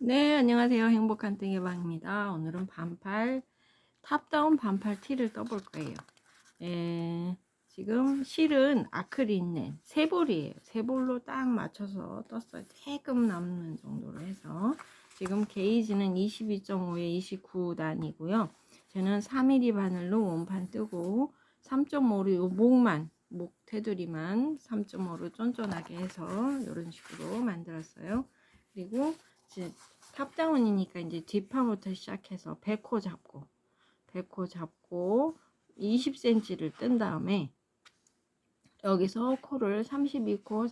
네, 안녕하세요. 행복한 땡예방입니다. 오늘은 탑다운 반팔 티를 떠볼 거예요. 지금 실은 아크릴렌 세볼이에요. 세볼로 딱 맞춰서 떴어요. 조금 남는 정도로 해서 지금 게이지는 22.5에 29단이고요. 저는 4mm 바늘로 원판 뜨고 3.5로 요 목 테두리만 3.5로 쫀쫀하게 해서 이런 식으로 만들었어요. 그리고 이제 탑다운이니까 이제 뒷판부터 시작해서 백호 잡고 20cm를 뜬 다음에 여기서 코를 32코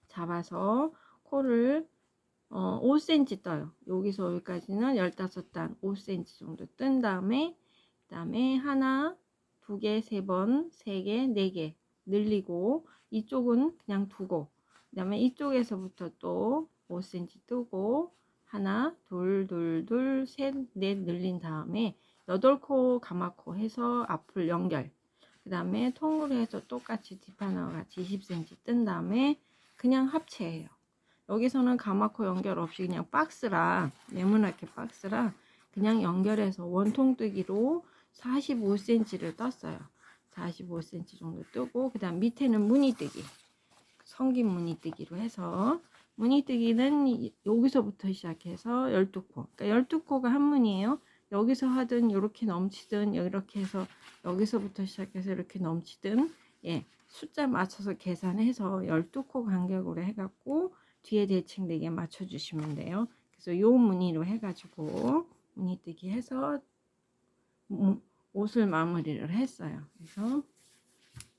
잡아서 코를 5cm 떠요. 여기서 여기까지는 15단 5cm 정도 뜬 다음에 그다음에 하나, 두 개, 세 번, 세 개, 네 개 늘리고 이쪽은 그냥 두고 그다음에 이쪽에서부터 또 5cm 뜨고 하나, 둘, 셋, 넷 늘린 다음에 8코 가마코 해서 앞을 연결. 그 다음에 통으로 해서 똑같이 뒷판하고 같이 20cm 뜬 다음에 그냥 합체해요. 여기서는 가마코 연결 없이 그냥 박스라 네모나게 박스라 그냥 연결해서 원통뜨기로 45cm를 떴어요. 45cm 정도 뜨고 그 다음 밑에는 무늬뜨기 성긴 무늬뜨기로 해서 무늬뜨기는 여기서부터 시작해서 12코 그러니까 12코가 한 무늬예요. 여기서 하든 이렇게 넘치든 이렇게 해서 여기서부터 시작해서 이렇게 넘치든 숫자 맞춰서 계산해서 12코 간격으로 해갖고 뒤에 대칭되게 맞춰주시면 돼요. 그래서 요 무늬로 해가지고 무늬뜨기 해서 옷을 마무리를 했어요. 그래서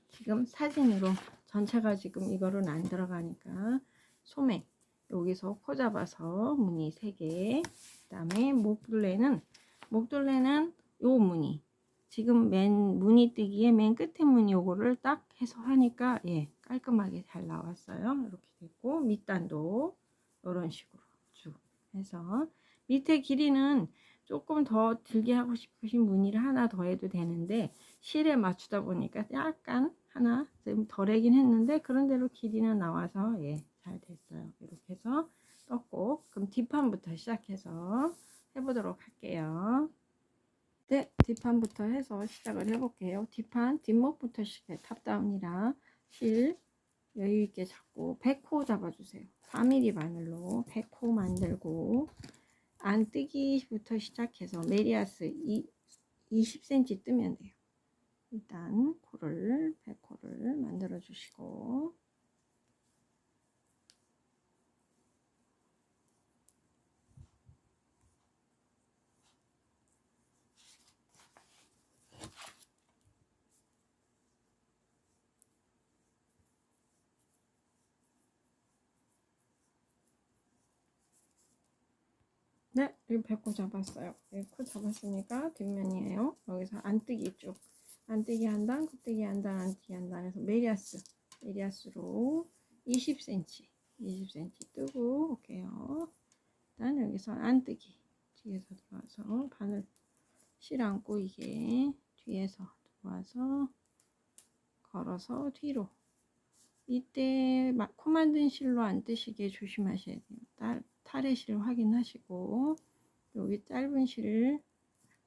지금 사진으로 전체가 지금 이거는 안 들어가니까 소매 여기서 코 잡아서 무늬 3개 그 다음에 목둘레는 요 무늬 지금 맨 무늬뜨기에 맨 끝에 무늬 요거를 딱 해서 하니까 깔끔하게 잘 나왔어요. 이렇게 됐고 밑단도 이런 식으로 쭉 해서 밑에 길이는 조금 더 길게 하고 싶으신 무늬를 하나 더 해도 되는데 실에 맞추다 보니까 약간 하나 좀 덜하긴 했는데 그런 대로 길이는 나와서 잘 됐어요. 이렇게 해서 떴고 그럼 뒷판부터 시작해서 해보도록 할게요. 네, 뒷판부터 해서 시작을 해볼게요. 뒷목부터 시작해. 탑다운이라 실 여유있게 잡고 100호 잡아주세요. 4mm 바늘로 100호 만들고 안뜨기부터 시작해서 메리아스 20cm 뜨면 돼요. 일단 코를 100코를 만들어 주시고 네, 여기 100코 잡았어요. 100코 잡았으니까 뒷면이에요. 여기서 안뜨기 쭉 안뜨기 한 단, 겉뜨기 한 단, 안뜨기 한 단 해서 메리아스로 20cm 뜨고 올게요. 일단 여기서 안뜨기 뒤에서 들어와서 바늘 실 안 꼬이게 뒤에서 들어와서 걸어서 뒤로 이때 코 만든 실로 안 뜨시게 조심하셔야 돼요. 탈의 실 확인하시고 여기 짧은 실을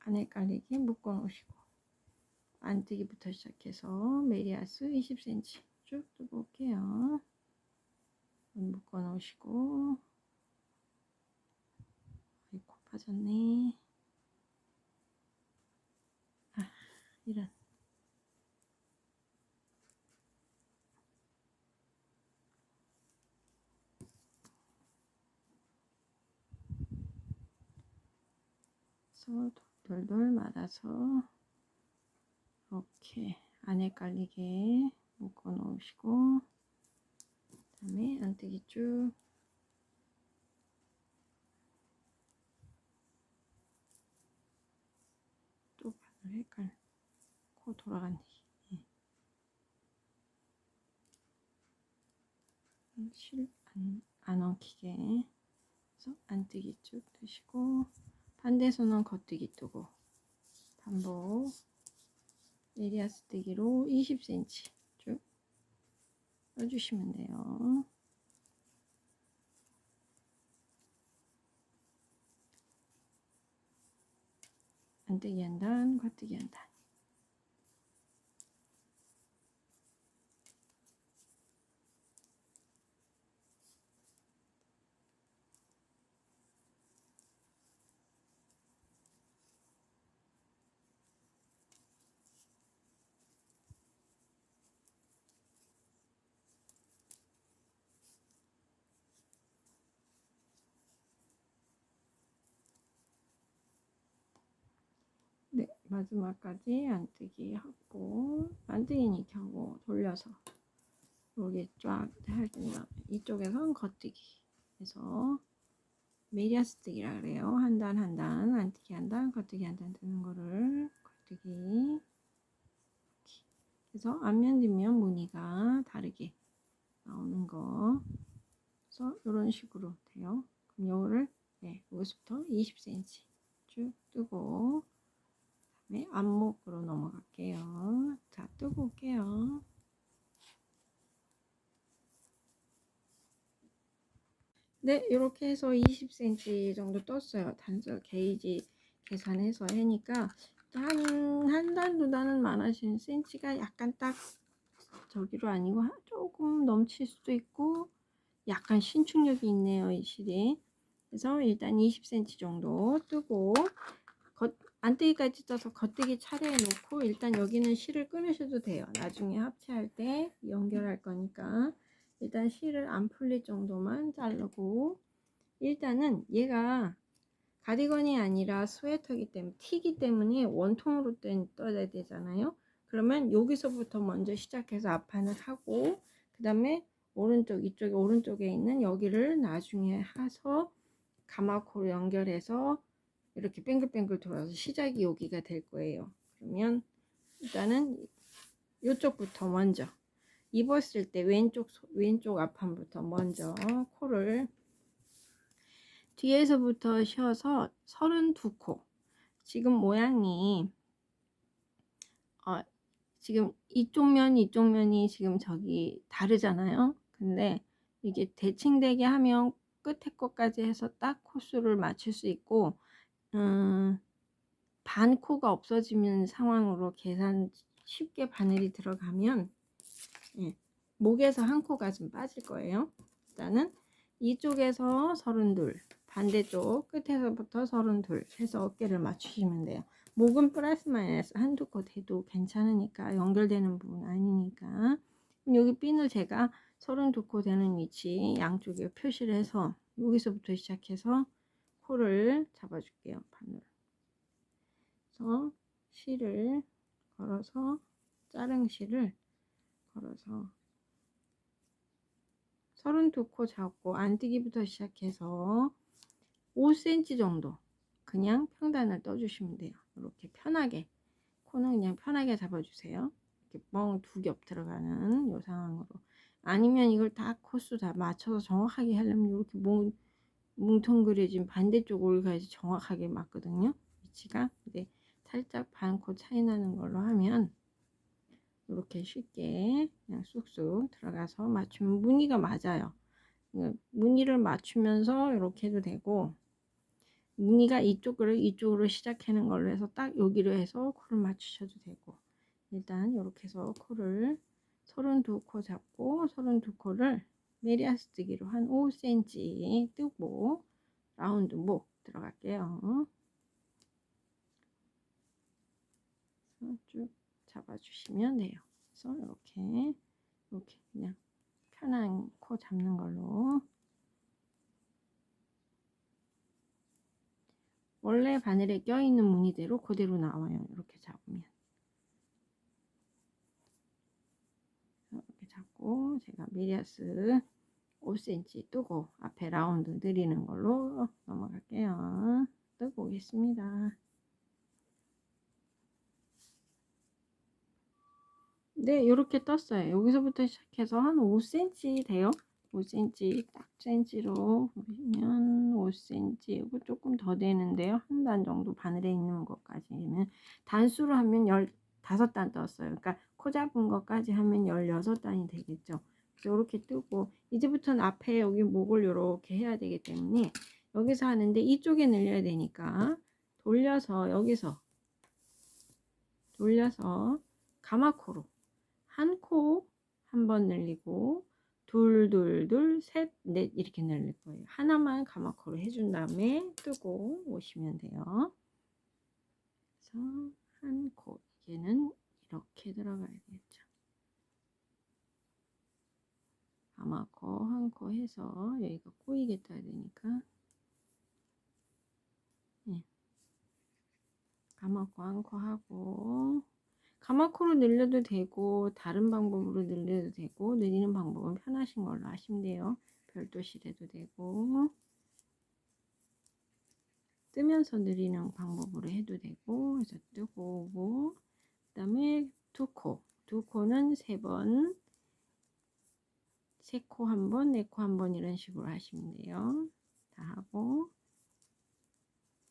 안 헷갈리게 묶어 놓으시고 안뜨기부터 시작해서 메리아스 20cm 쭉 뜨고 올게요. 묶어 놓으시고 코 빠졌네. 이런 돌돌 말아서 이렇게 안 헷갈리게 묶어 놓으시고 그 다음에 안뜨기 쭉 또 바늘 코 돌아간다. 실 안 엉키게 해서 안뜨기 쭉 뜨시고 반대손은 겉뜨기 뜨고 반복 메리아스 뜨기로 20cm 쭉 떠주시면 돼요. 안뜨기 한 단, 겉뜨기 한 단. 네, 마지막까지 안뜨기 하고, 안뜨기니 켜고 돌려서 여기 쫙 해준 다음에 이쪽에선 겉뜨기 해서 메리아스뜨기라 그래요. 한 단 한 단, 안뜨기 한 단, 겉뜨기 한 단 뜨는 거를 겉뜨기. 그래서 앞면 뒷면 무늬가 다르게 나오는 거. 그래서 이런 식으로 돼요. 그럼 요거를 여기서부터 20cm 쭉 뜨고, 그다음에 앞목으로 넘어갈게요. 자, 뜨고 올게요. 네, 이렇게 해서 20cm 정도 떴어요. 단서 게이지 계산해서 하니까 한 단, 두 단은 많아지는 센치가 약간 딱 저기로 아니고 조금 넘칠 수도 있고 약간 신축력이 있네요, 이 실이. 그래서 일단 20cm 정도 뜨고 안뜨기까지 떠서 겉뜨기 차례에 놓고 일단 여기는 실을 끊으셔도 돼요. 나중에 합체할 때 연결할 거니까 일단 실을 안 풀릴 정도만 자르고, 일단은 얘가 가디건이 아니라 스웨터기 때문에 티기 때문에 원통으로 떠야 되잖아요. 그러면 여기서부터 먼저 시작해서 앞판을 하고 그 다음에 이쪽에 오른쪽에 있는 여기를 나중에 해서 가마코로 연결해서 이렇게 뱅글뱅글 돌아서 시작이 여기가 될 거예요. 그러면 일단은 이쪽부터 먼저 입었을 때 왼쪽 앞판부터 먼저 코를 뒤에서부터 쉬어서 32코. 지금 모양이 지금 이쪽 면이 지금 저기 다르잖아요. 근데 이게 대칭되게 하면 끝에 것까지 해서 딱 코수를 맞출 수 있고, 반 코가 없어지는 상황으로 계산 쉽게 바늘이 들어가면 목에서 한 코가 좀 빠질 거예요. 일단은 이쪽에서 32, 반대쪽 끝에서부터 32 해서 어깨를 맞추시면 돼요. 목은 플러스 마이너스 한두 코 돼도 괜찮으니까, 연결되는 부분 아니니까. 여기 핀을 제가 32코 되는 위치 양쪽에 표시를 해서 여기서부터 시작해서 코를 잡아줄게요. 바늘. 그래서 실을 걸어서 자른 실을 걸어서 32코 잡고 안뜨기부터 시작해서 5cm 정도 그냥 평단을 떠주시면 돼요. 이렇게 편하게 코는 그냥 편하게 잡아주세요. 이렇게 멍 두 겹 들어가는 요 상황으로. 아니면 이걸 다 코수 다 맞춰서 정확하게 하려면 이렇게 뭉텅그려진 반대쪽을 가야지 정확하게 맞거든요. 위치가. 근데 살짝 반 코 차이 나는 걸로 하면 이렇게 쉽게 그냥 쑥쑥 들어가서 맞추면 무늬가 맞아요. 무늬를 맞추면서 이렇게 해도 되고, 무늬가 이쪽으로 시작하는 걸로 해서 딱 여기로 해서 코를 맞추셔도 되고, 일단 이렇게 해서 코를 32코 잡고 32코를 메리아스뜨기로 한 5cm 뜨고 라운드 목 들어갈게요. 쭉 잡아주시면 돼요. 그래서 이렇게 그냥 편한 코 잡는 걸로, 원래 바늘에 껴있는 무늬대로 그대로 나와요. 이렇게 잡으면 이렇게 잡고 제가 메리아스 5cm 뜨고 앞에 라운드 늘리는 걸로 넘어갈게요. 뜨고 오겠습니다. 네, 이렇게 떴어요. 여기서부터 시작해서 한 5cm 돼요. 5cm 딱 센치로 보시면 5cm, 이거 조금 더 되는데요. 한 단 정도 바늘에 있는 것까지는 단수로 하면 15단 떴어요. 그러니까 코 잡은 것까지 하면 16단이 되겠죠. 그래서 이렇게 뜨고 이제부터는 앞에 여기 목을 이렇게 해야 되기 때문에 여기서 하는데 이쪽에 늘려야 되니까 돌려서 여기서 돌려서 가마코로 한 코 한 번 늘리고 둘, 둘, 둘, 셋, 넷 이렇게 늘릴 거예요. 하나만 가마코로 해준 다음에 뜨고 오시면 돼요. 그래서 한 코, 얘는 이렇게 들어가야 되겠죠. 가마코 한 코 해서 여기가 꼬이게 떠야 되니까 네. 가마코 한 코 하고 가마코로 늘려도 되고 다른 방법으로 늘려도 되고 늘리는 방법은 편하신 걸로 하시면 돼요. 별도실해도 되고 뜨면서 늘리는 방법으로 해도 되고 그래서 뜨고 오고 그 다음에 두 코는 세 번, 세 코 한 번, 네 코 한 번 이런 식으로 하시면 돼요. 다 하고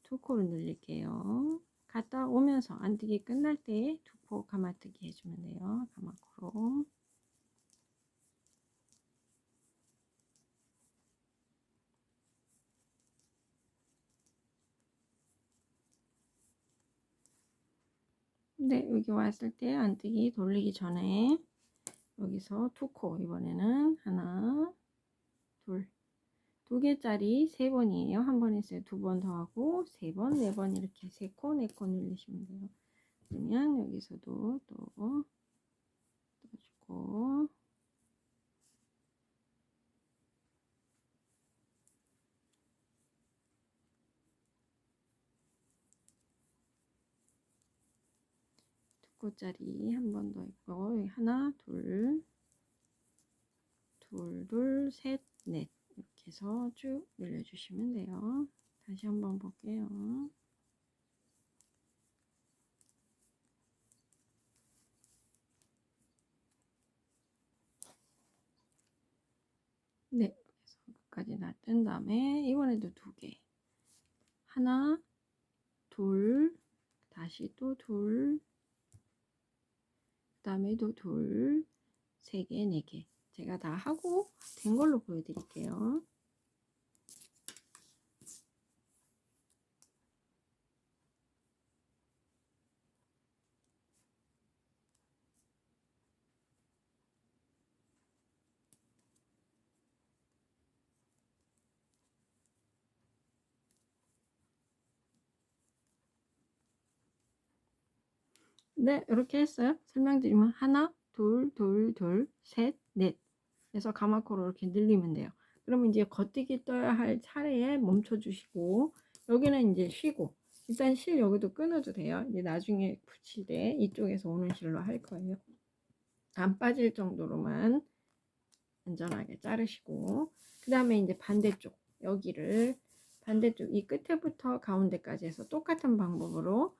두 코를 늘릴게요. 갔다 오면서 안뜨기 끝날 때 두 코 가마뜨기 해주면 돼요. 가마코로. 네, 여기 왔을 때 안뜨기 돌리기 전에 여기서 두 코, 이번에는 하나, 둘, 두 개짜리 세 번이에요. 한 번 했어요. 두 번 더 하고 세 번, 네 번 이렇게 세 코, 네 코 늘리시면 돼요. 그러면 여기서도 또 떠주고 두 코짜리 한 번 더 있고 여기 하나, 둘, 둘, 둘, 셋, 넷 이렇게 해서 쭉 늘려주시면 돼요. 다시 한번 볼게요. 네, 그래서 끝까지 다 뜬 다음에 이번에도 두 개, 하나, 둘, 다시 또 둘, 그 다음에 또 둘, 세 개, 네 개. 제가 다 하고 된 걸로 보여드릴게요. 네, 이렇게 했어요. 설명드리면 하나, 둘, 둘, 둘, 셋, 넷 해서 가마코로 이렇게 늘리면 돼요. 그러면 이제 겉뜨기 떠야 할 차례에 멈춰 주시고 여기는 이제 쉬고 일단 실 여기도 끊어도 돼요. 이제 나중에 붙일 때 이쪽에서 오는 실로 할 거예요. 안 빠질 정도로만 안전하게 자르시고 그 다음에 이제 반대쪽 여기를 반대쪽 이 끝에부터 가운데까지 해서 똑같은 방법으로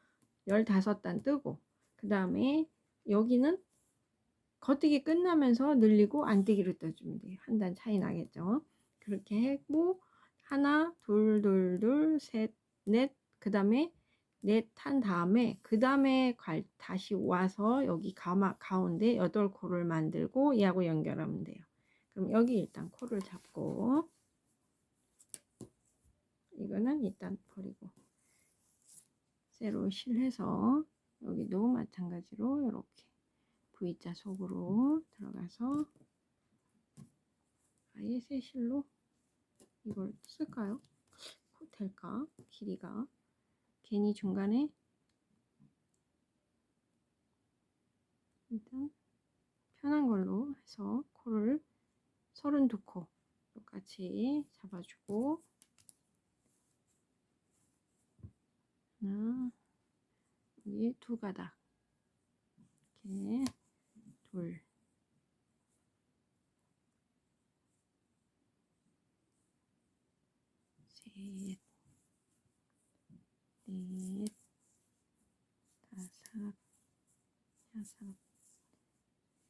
15단 뜨고 그 다음에 여기는 겉뜨기 끝나면서 늘리고 안뜨기로 떠주면 돼요. 한 단 차이 나겠죠. 그렇게 했고 하나 둘 셋 넷 그 다음에 넷 한 다음에 그 다음에 다시 와서 여기 가운데 8코를 만들고 얘하고 연결하면 돼요. 그럼 여기 일단 코를 잡고 이거는 일단 버리고 새로 실해서 여기도 마찬가지로 이렇게 V자 속으로 들어가서 아예 새 실로 이걸 쓸까요? 될까? 길이가 괜히 중간에 일단 편한 걸로 해서 코를 32코 똑같이 잡아주고 하나 여기 두 가닥 이렇게 둘 셋 넷 다섯 여섯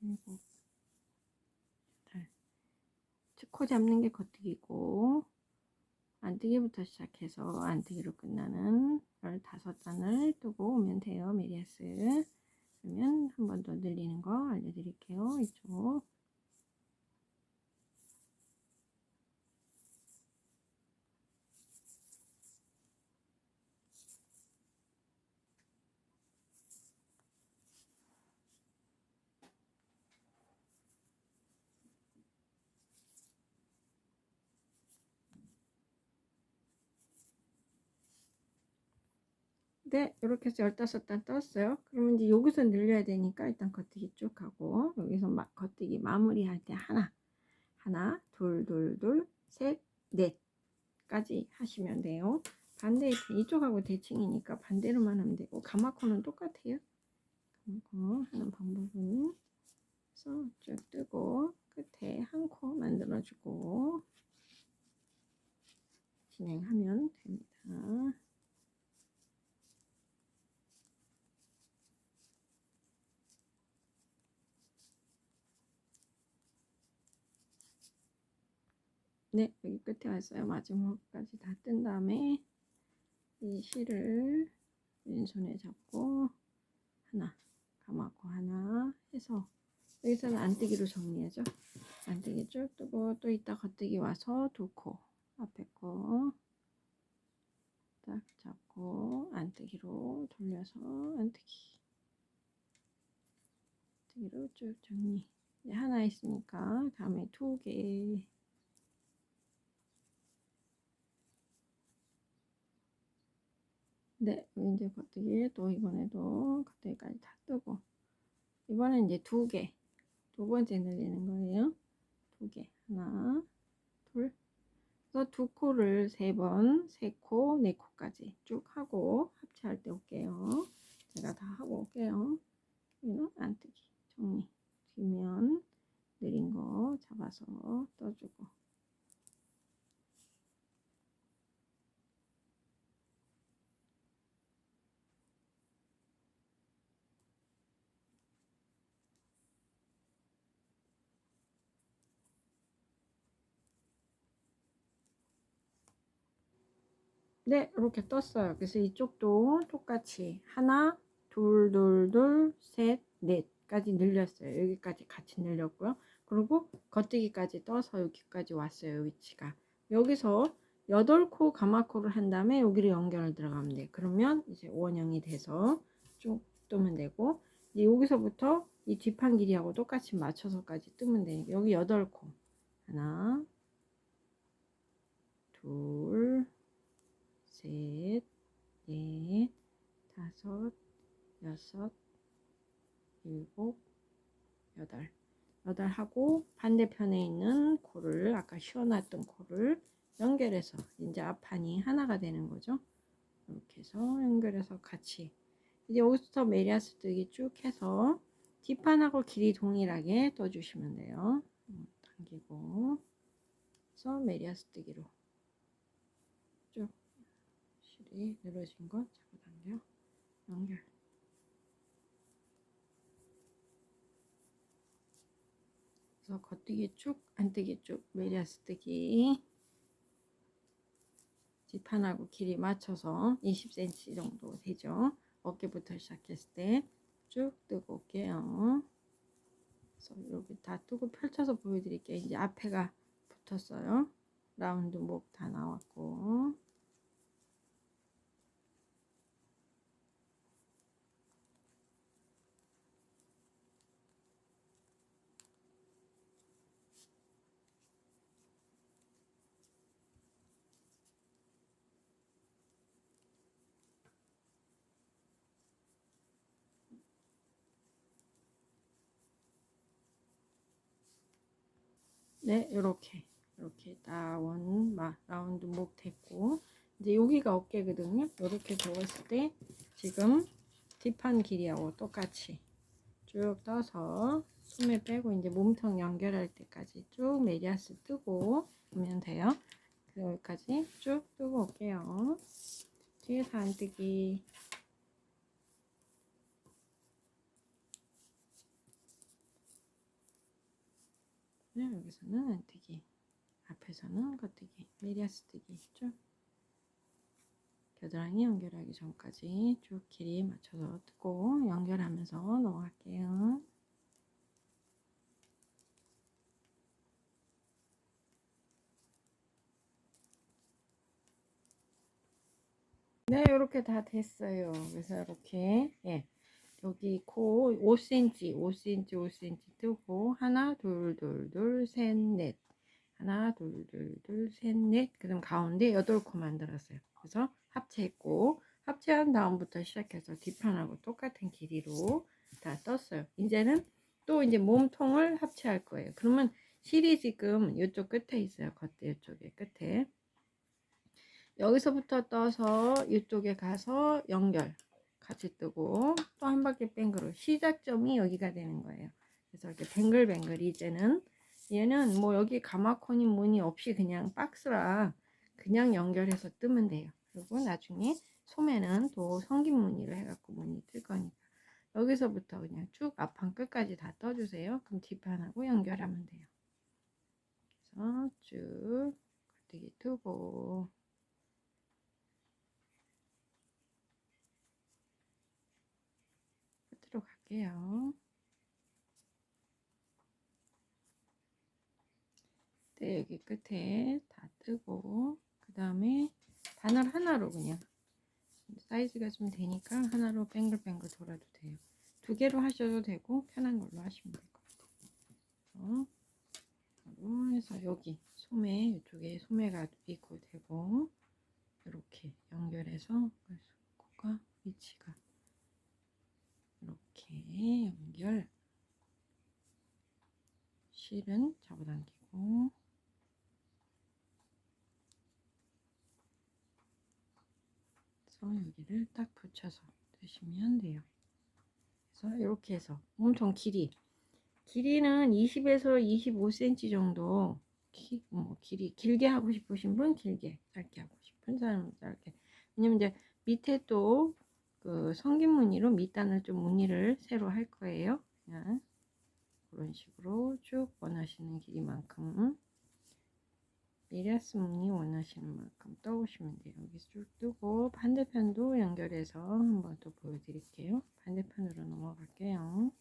일곱 여덟 코 잡는 게 겉뜨기고 안뜨기부터 시작해서 안뜨기로 끝나는 15단을 뜨고 오면 돼요. 메리아스. 그러면 한 번 더 늘리는 거 알려드릴게요. 이쪽 네, 이렇게 해서 15단 떴어요. 그러면 이제 여기서 늘려야 되니까 일단 겉뜨기 쭉 하고, 여기서 겉뜨기 마무리할 때 하나, 둘, 셋, 넷까지 하시면 돼요. 반대 이쪽하고 대칭이니까 반대로만 하면 되고, 가마코는 똑같아요. 가마코 하는 방법은 쭉 뜨고 끝에 한 코 만들어주고 진행하면 됩니다. 네, 여기 끝에 왔어요. 마지막까지 다 뜬 다음에 이 실을 왼손에 잡고 하나, 감았고 하나 해서 여기서는 안뜨기로 정리하죠. 안뜨기 쭉 뜨고 또 이따 겉뜨기 와서 두 코 앞에 거 딱 잡고 안뜨기로 돌려서 안뜨기로 쭉 정리. 이제 하나 있으니까 다음에 두 개. 네, 이제 겉뜨기 또 이번에도 겉뜨기까지 다 뜨고 이번엔 이제 두 번째 늘리는 거예요. 두 개, 하나, 둘. 그래서 두 코를 세 번, 세 코, 네 코까지 쭉 하고 합체할 때 올게요. 제가 다 하고 올게요. 여기는 안뜨기 정리. 뒷면 느린 거 잡아서 떠주고. 네, 이렇게 떴어요. 그래서 이쪽도 똑같이 하나, 둘, 셋, 넷까지 늘렸어요. 여기까지 같이 늘렸고요. 그리고 겉뜨기까지 떠서 여기까지 왔어요. 위치가. 여기서 8코 가마코를 한 다음에 여기를 연결을 들어가면 돼. 그러면 이제 원형이 돼서 쭉 뜨면 되고 이제 여기서부터 이 뒷판 길이하고 똑같이 맞춰서까지 뜨면 되니까 여기 8코 하나, 둘, 셋, 넷, 다섯, 여섯, 일곱, 여덟 하고 반대편에 있는 코를 아까 씌워놨던 코를 연결해서 이제 앞판이 하나가 되는 거죠. 이렇게 해서 연결해서 같이 이제 여기서부터 메리아스 뜨기 쭉 해서 뒷판하고 길이 동일하게 떠주시면 돼요. 당기고 그래서 메리아스 뜨기로 쭉 실이 늘어진 거 잡아당겨 연결. 그래서 겉뜨기 쭉, 안뜨기 쭉, 메리아스 뜨기 뒷판하고 길이 맞춰서 20cm 정도 되죠. 어깨부터 시작했을 때 쭉 뜨고 올게요. 그래서 여기 다 뜨고 펼쳐서 보여드릴게요. 이제 앞에가 붙었어요. 라운드 목 다 나왔고 네, 이렇게 딱 라운드 목 됐고 이제 여기가 어깨거든요. 이렇게 접었을 때 지금 뒷판 길이하고 똑같이 쭉 떠서 소매 빼고 이제 몸통 연결할 때까지 쭉 메리아스 뜨고 오면 돼요. 여기까지 쭉 뜨고 올게요. 뒤에서 안뜨기. 네, 여기서는 안뜨기. 앞에서는 겉뜨기. 메리아스 뜨기 쭉. 겨드랑이 연결하기 전까지 쭉 길이 맞춰서 뜨고 연결하면서 넘어갈게요. 네, 이렇게 다 됐어요. 그래서 이렇게 여기 코 5cm 뜨고 하나, 둘, 셋, 넷. 하나, 둘, 셋, 넷. 그다음 가운데 8코 만들었어요. 그래서 합체했고 합체한 다음부터 시작해서 뒷판하고 똑같은 길이로 다 떴어요. 이제는 또 이제 몸통을 합체할 거예요. 그러면 실이 지금 이쪽 끝에 있어요. 겉에 이쪽에 끝에. 여기서부터 떠서 이쪽에 가서 연결 같이 뜨고 또 한 바퀴 뱅그로 시작점이 여기가 되는 거예요. 그래서 이렇게 뱅글뱅글 이제는 얘는 뭐 여기 가마코니 무늬 없이 그냥 박스라 그냥 연결해서 뜨면 돼요. 그리고 나중에 소매는 또 성긴 무늬를 해갖고 무늬 뜰 거니까 여기서부터 그냥 쭉 앞판 끝까지 다 떠주세요. 그럼 뒷판하고 연결하면 돼요. 그래서 쭉 겉대기 뜨고 끝으로 갈게요. 네, 여기 끝에 다 뜨고 그 다음에 바늘 하나로 그냥 사이즈가 좀 되니까 하나로 뱅글뱅글 돌아도 돼요. 두 개로 하셔도 되고 편한 걸로 하시면 될 것 같아요. 바로 해서 여기 소매 이쪽에 소매가 있고 되고 이렇게 연결해서 코가 위치가 이렇게 연결 실은 잡아당기고 여기를 딱 붙여서 뜨시면 돼요. 그래서 이렇게 해서 몸통 길이는 20에서 25cm 정도 길이 길게 하고 싶으신 분 길게, 짧게 하고 싶은 사람은 짧게. 왜냐면 이제 밑에 또 그 성긴 무늬로 밑단을 좀 무늬를 새로 할 거예요. 그냥 그런 식으로 쭉 원하시는 길이만큼 미리아스 무늬 원하시는 만큼 떠오시면 돼요. 여기 쭉 뜨고 반대편도 연결해서 한번 또 보여드릴게요. 반대편으로 넘어갈게요.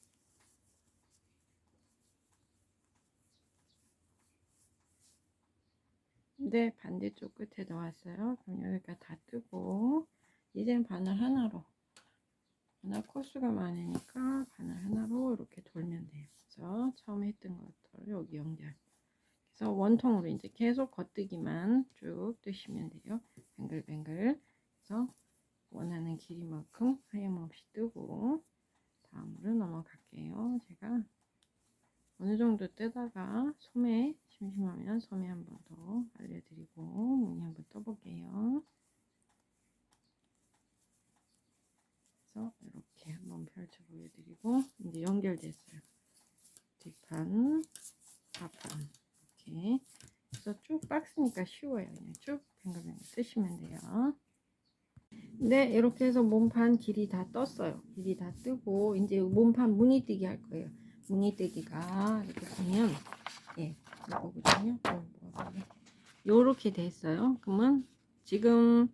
네, 반대쪽 끝에 넣었어요. 그럼 여기가 다 뜨고 이젠 바늘 하나로 바늘 코수가 많으니까 바늘 하나로 이렇게 돌면 돼요. 그래서 처음에 했던 것들 여기 연결. 그래서 원통으로 이제 계속 겉뜨기만 쭉 뜨시면 돼요. 뱅글뱅글. 그래서 원하는 길이만큼 하염없이 뜨고 다음으로 넘어갈게요. 제가 어느 정도 뜨다가 소매 심심하면 소매 한 번 더 알려드리고 무늬 한번 떠볼게요. 그래서 이렇게 한번 펼쳐 보여드리고 이제 연결됐어요. 뒷판, 앞판 이렇게. 그래서 쭉 박스니까 쉬워요. 그냥 쭉 뱅글뱅글 뜨시면 돼요. 네, 이렇게 해서 몸판 길이 다 떴어요. 길이 다 뜨고 이제 몸판 무늬뜨기 할 거예요. 무늬뜨기가 이렇게 보면 이거거든요. 요렇게 돼 있어요. 그러면 지금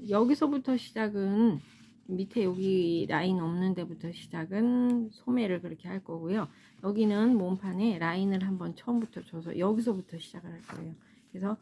여기서부터 시작은 밑에 여기 라인 없는 데부터 시작은 소매를 그렇게 할 거고요. 여기는 몸판에 라인을 한번 처음부터 줘서 여기서부터 시작을 할 거예요. 그래서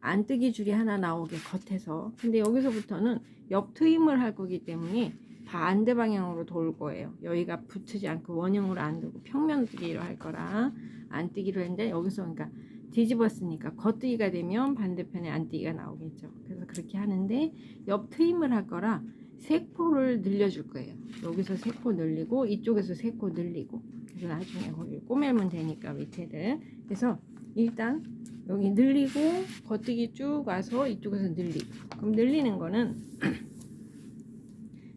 안뜨기 줄이 하나 나오게 겉에서. 근데 여기서부터는 옆 트임을 할 거기 때문에 반대 방향으로 돌 거예요. 여기가 붙지 않고 원형으로 안 두고 평면 뜨기로 할 거라 안 뜨기로 했는데 여기서 그러니까 뒤집었으니까 겉뜨기가 되면 반대편에 안뜨기가 나오겠죠. 그래서 그렇게 하는데 옆 트임을 할 거라 색포를 늘려줄 거예요. 여기서 색포 늘리고 이쪽에서 색포 늘리고 그래서 나중에 거기 꼬매면 되니까 밑에를. 그래서 일단 여기 늘리고 겉뜨기 쭉 와서 이쪽에서 늘리고. 그럼 늘리는 거는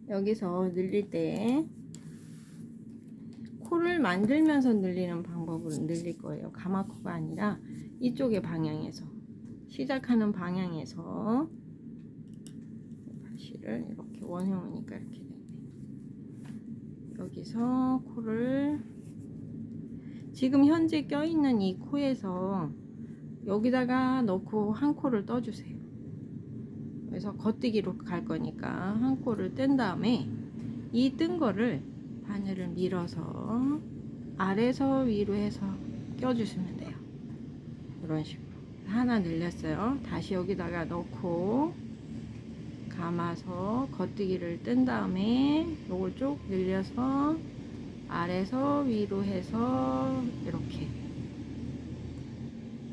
여기서 늘릴 때 코를 만들면서 늘리는 방법으로 늘릴 거예요. 가마코가 아니라 이쪽의 방향에서 시작하는 방향에서 실을 이렇게 원형이니까 이렇게 되네. 여기서 코를 지금 현재 껴있는 이 코에서 여기다가 넣고 한 코를 떠주세요. 그래서 겉뜨기로 갈 거니까 한 코를 뜬 다음에 이 뜬 거를 바늘을 밀어서 아래서 위로 해서 껴주시면 돼요. 이런 식으로 하나 늘렸어요. 다시 여기다가 넣고 감아서 겉뜨기를 뜬 다음에 요걸 쭉 늘려서 아래서 위로 해서 이렇게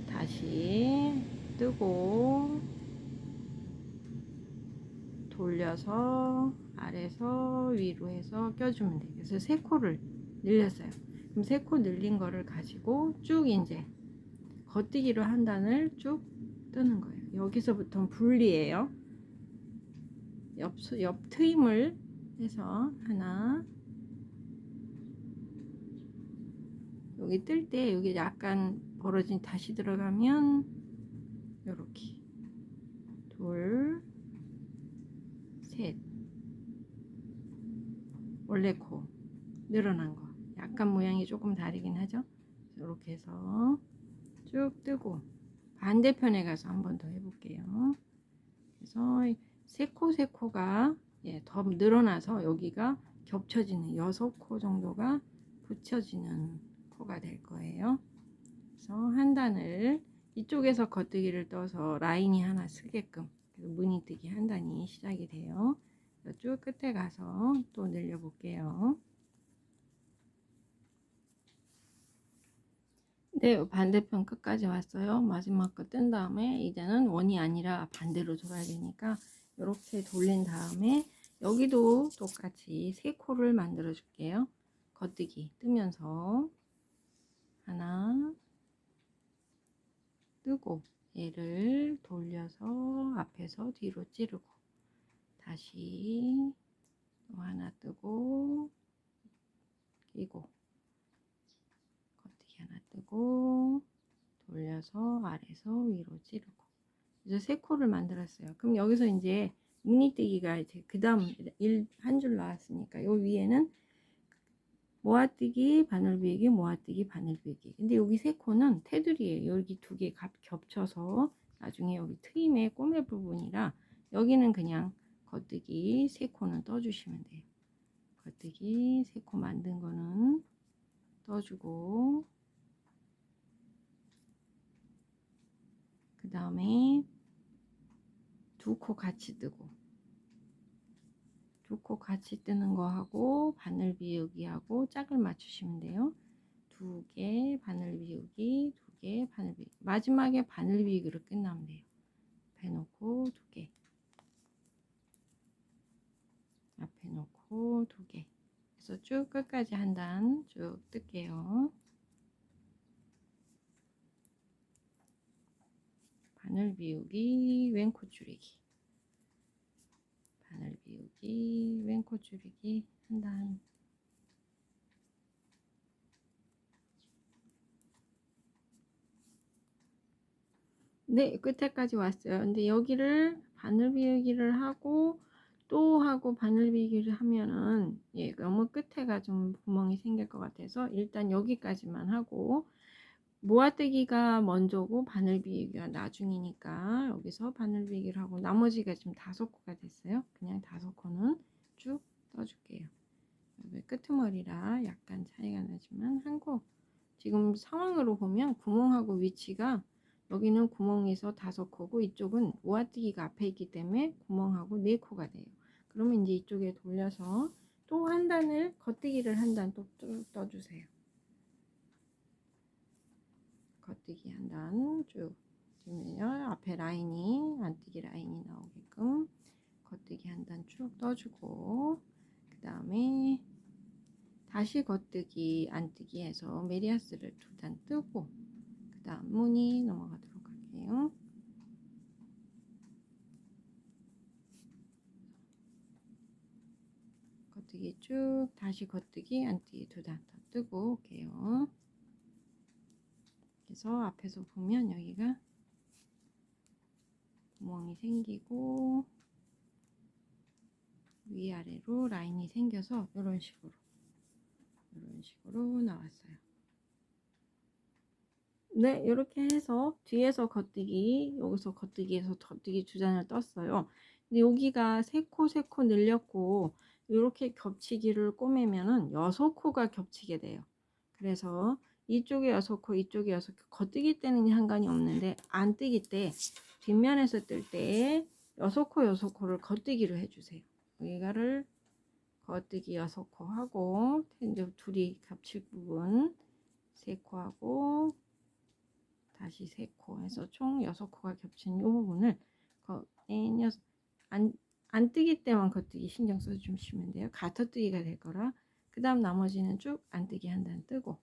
다시 뜨고 돌려서 아래서 위로 해서 껴주면 돼요. 그래서 3코를 늘렸어요. 그럼 3코 늘린 거를 가지고 쭉 이제 겉뜨기로 한 단을 쭉 뜨는 거예요. 여기서부터 분리해요. 옆 트임을 해서 하나, 여기 뜰 때 여기 약간 벌어진 다시 들어가면 이렇게 둘, 셋, 원래 코 늘어난 거 약간 모양이 조금 다르긴 하죠. 이렇게 해서 쭉 뜨고 반대편에 가서 한 번 더 해볼게요. 그래서 세 코가 더 늘어나서 여기가 겹쳐지는 6코 정도가 붙여지는 코가 될 거예요. 그래서 한 단을 이쪽에서 겉뜨기를 떠서 라인이 하나 쓰게끔 무늬뜨기 한 단이 시작이 돼요. 쭉 끝에 가서 또 늘려 볼게요. 네, 반대편 끝까지 왔어요. 마지막 거 뜬 다음에 이제는 원이 아니라 반대로 돌아야 되니까 이렇게 돌린 다음에 여기도 똑같이 3코를 만들어 줄게요. 겉뜨기 뜨면서 하나 뜨고 얘를 돌려서 앞에서 뒤로 찌르고 다시 또 하나 뜨고 끼고 겉뜨기 하나 뜨고 돌려서 아래서 위로 찌르고 이제 3코를 만들었어요. 그럼 여기서 이제 무늬뜨기가 이제 그 다음 한 줄 나왔으니까 요 위에는 모아뜨기 바늘비기 모아뜨기 바늘비기. 근데 여기 3코는 테두리에요. 여기 2개 겹쳐서 나중에 여기 트임의 꼬매 부분이라 여기는 그냥 겉뜨기 3코는 떠주시면 돼요. 겉뜨기 3코 만든 거는 떠주고 그 다음에 2코 같이 뜨고 2코 같이 뜨는 거 하고 바늘 비우기 하고 짝을 맞추시면 돼요. 2개 바늘 비우기 2개 바늘 비우기 마지막에 바늘 비우기로 끝나면 돼요. 앞에 놓고 2개 앞에 놓고 2개 그래서 쭉 끝까지 한 단 쭉 뜰게요. 바늘 비우기 왼코 줄이기 바늘 비우기 왼코 줄이기 한 단 네, 끝에까지 왔어요. 근데 여기를 바늘 비우기를 하고 또 하고 바늘 비우기를 하면은 너무 끝에가 좀 구멍이 생길 것 같아서 일단 여기까지만 하고 모아뜨기가 먼저고 바늘 비우기가 나중이니까 여기서 바늘 비우기를 하고 나머지가 지금 5코가 됐어요. 그냥 5코는 쭉 떠줄게요. 여기 끄트머리라 약간 차이가 나지만 한 코 지금 상황으로 보면 구멍하고 위치가 여기는 구멍에서 5코고 이쪽은 모아뜨기가 앞에 있기 때문에 구멍하고 4코가 돼요. 그러면 이제 이쪽에 돌려서 또 한 단을 겉뜨기를 한 단 또 떠주세요. 겉뜨기 한 단 쭉 뜨면요 앞에 라인이 안뜨기 라인이 나오게끔 겉뜨기 한 단 쭉 떠주고 그 다음에 다시 겉뜨기 안뜨기 해서 메리아스를 2단 뜨고 그 다음 무늬 넘어가도록 할게요. 겉뜨기 쭉 다시 겉뜨기 안뜨기 2단 더 뜨고 올게요. 그래서 앞에서 보면 여기가 구멍이 생기고 위아래로 라인이 생겨서 이런 식으로 나왔어요. 네, 이렇게 해서 뒤에서 겉뜨기 여기서 겉뜨기에서 겉뜨기 2단을 떴어요. 근데 여기가 3코 늘렸고 이렇게 겹치기를 꼬매면은 6코가 겹치게 돼요. 그래서 이쪽에 6코 이쪽에 6코 겉뜨기 때는 상관이 없는데 안 뜨기 때 뒷면에서 뜰 때 6코를 겉뜨기로 해주세요. 여기가를 겉뜨기 6코 하고 이제 둘이 겹칠 부분 3코 하고 다시 3코 해서 총 6코가 겹친 이 부분을 안 반뜨기 때만 겉뜨기 신경 써주시면 돼요. 가터뜨기가 될 거라. 그 다음 나머지는 쭉 안뜨기 한 단 뜨고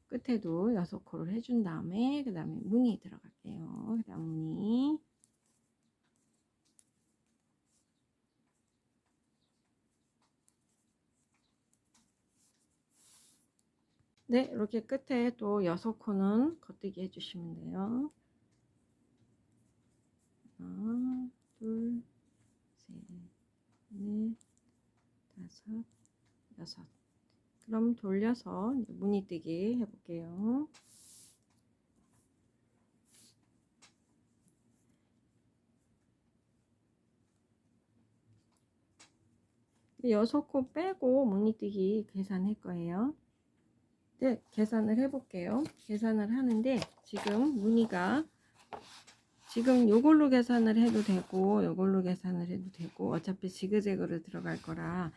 끝에도 6코를 해준 다음에 그 다음에 무늬 들어갈게요. 그 다음 무늬. 네, 이렇게 끝에 또 6코는 겉뜨기 해주시면 돼요. 하나, 둘, 셋, 넷, 다섯, 여섯. 그럼 돌려서 무늬뜨기 해볼게요. 여섯 코 빼고 무늬뜨기 계산할 거예요. 네, 계산을 해볼게요. 계산을 하는데 지금 무늬가 지금 요걸로 계산을 해도 되고 요걸로 계산을 해도 되고 어차피 지그재그로 들어갈 거라